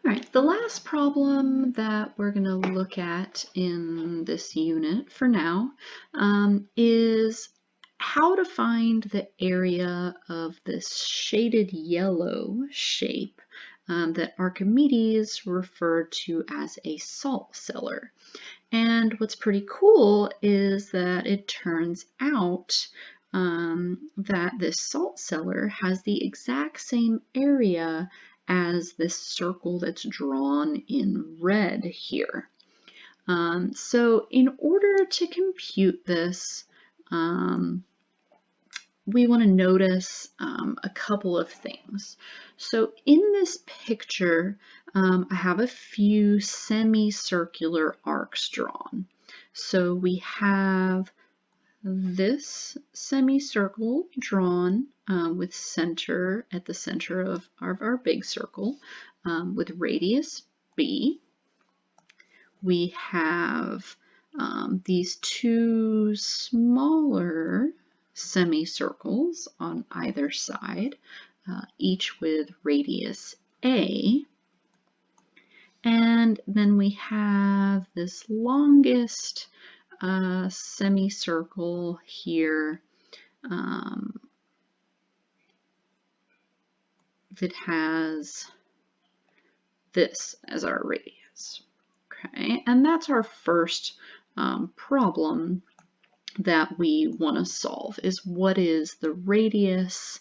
All right, the last problem that we're going to look at in this unit for now is how to find the area of this shaded yellow shape that Archimedes referred to as a salt cellar. And what's pretty cool is that it turns out that this salt cellar has the exact same area as this circle that's drawn in red here. So in order to compute this, we want to notice a couple of things. So in this picture, I have a few semicircular arcs drawn. So we have this semicircle drawn with center at the center of our big circle with radius B. We have these two smaller semicircles on either side, each with radius A. And then we have this longest semicircle here that has this as our radius. Okay, and that's our first problem that we want to solve, is what is the radius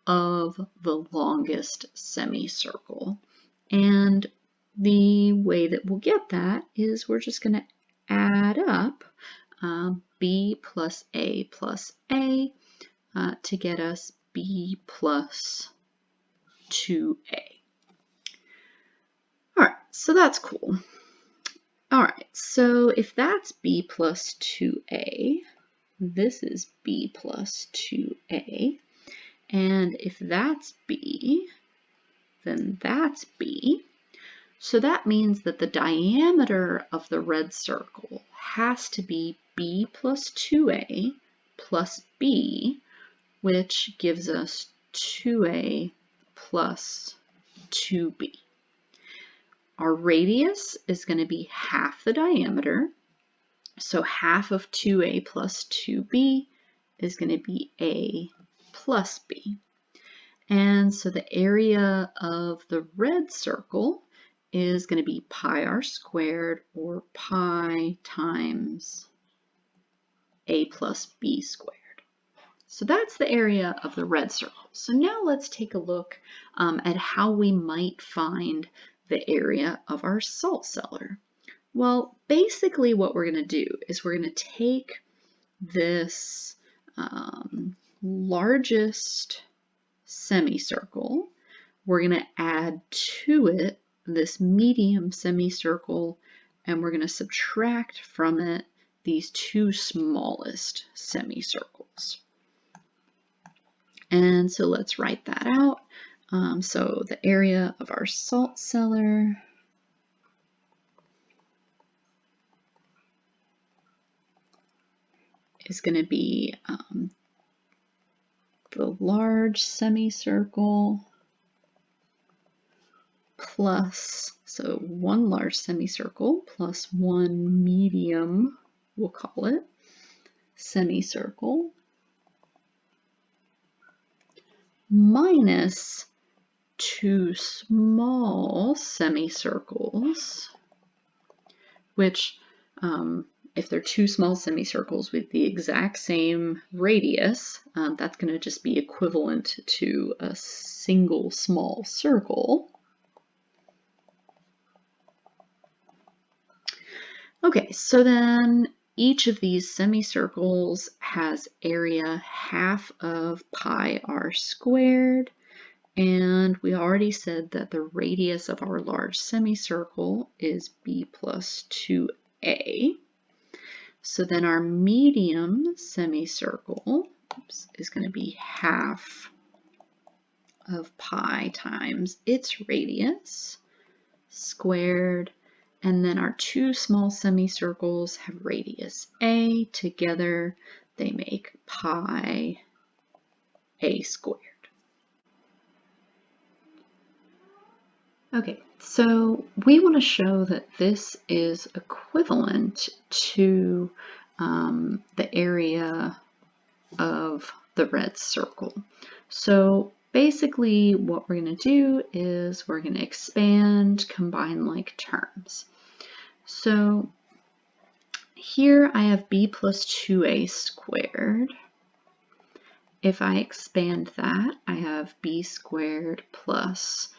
of the longest semicircle. And the way that we'll get that is we're just going to add up b plus a to get us b plus 2a. All right, so that's cool. All right, so if that's b plus 2a, this is b plus 2a, and if that's b, then that's b. So that means that the diameter of the red circle has to be b plus 2a plus b, which gives us 2a plus 2b. Our radius is going to be half the diameter, so half of 2a plus 2b is going to be a plus b. And so the area of the red circle is going to be pi r squared, or pi times a plus b squared. So that's the area of the red circle. So now let's take a look at how we might find the area of our salt cellar. Well, basically what we're going to do is we're going to take this largest semicircle, we're going to add to it this medium semicircle, and we're going to subtract from it these two smallest semicircles. And so let's write that out. So the area of our salt cellar is going to be the large semicircle plus, so one large semicircle plus one medium, we'll call it, semicircle, minus two small semicircles, which if they're two small semicircles with the exact same radius, that's going to just be equivalent to a single small circle. Okay, so then each of these semicircles has area half of pi r squared, and we already said that the radius of our large semicircle is b plus 2a. So then our medium semicircle is going to be half of pi times its radius squared, and then our two small semicircles have radius a. Together they make pi a squared. Okay, so we want to show that this is equivalent to the area of the red circle. So basically what we're going to do is we're going to expand combine like terms. So here I have b plus 2a squared. If I expand that, I have b squared plus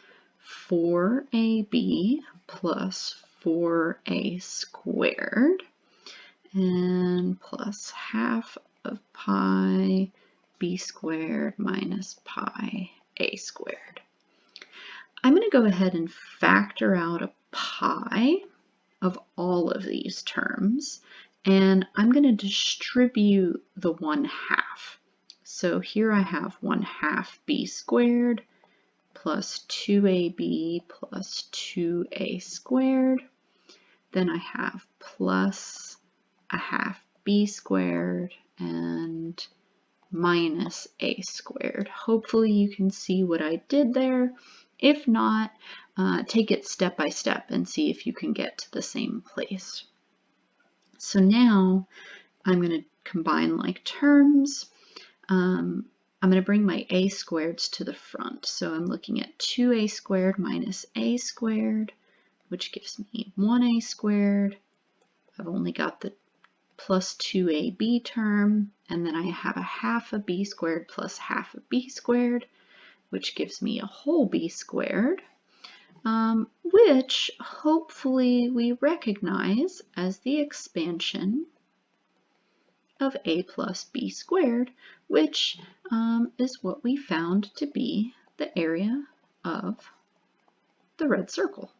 4ab plus 4a squared, and plus half of pi b squared minus pi a squared. I'm going to go ahead and factor out a pi of all of these terms, and I'm going to distribute the 1/2. So here I have 1/2 b squared plus 2ab plus 2a squared. Then I have plus 1/2 b squared and minus a squared. Hopefully you can see what I did there. If not, take it step by step and see if you can get to the same place. So now I'm going to combine like terms. I'm going to bring my a squareds to the front. So I'm looking at 2a squared minus a squared, which gives me 1a squared. I've only got the plus 2ab term, and then I have 1/2 of b squared plus 1/2 of b squared, which gives me a whole b squared, which hopefully we recognize as the expansion of a plus b squared, which is what we found to be the area of the red circle.